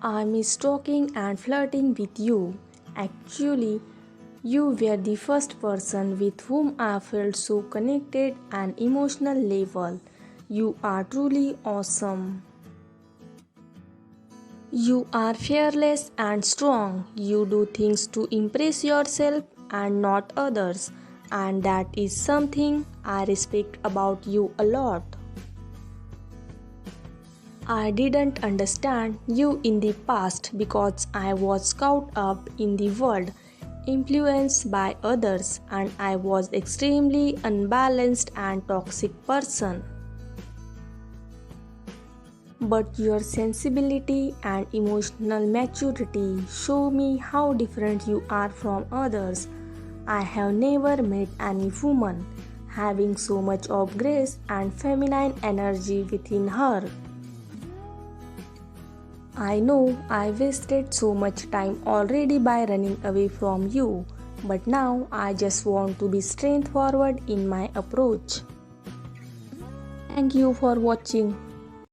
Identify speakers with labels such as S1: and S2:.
S1: I miss talking and flirting with you. Actually, you were the first person with whom I felt so connected and emotional level. You are truly awesome. You are fearless and strong. You do things to impress yourself and not others. And that is something I respect about you a lot. I didn't understand you in the past because I was caught up in the world, influenced by others, and I was extremely unbalanced and toxic person. But your sensibility and emotional maturity show me how different you are from others. I have never met any woman having so much of grace and feminine energy within her. I know I wasted so much time already by running away from you, but now I just want to be straightforward in my approach. Thank you for watching.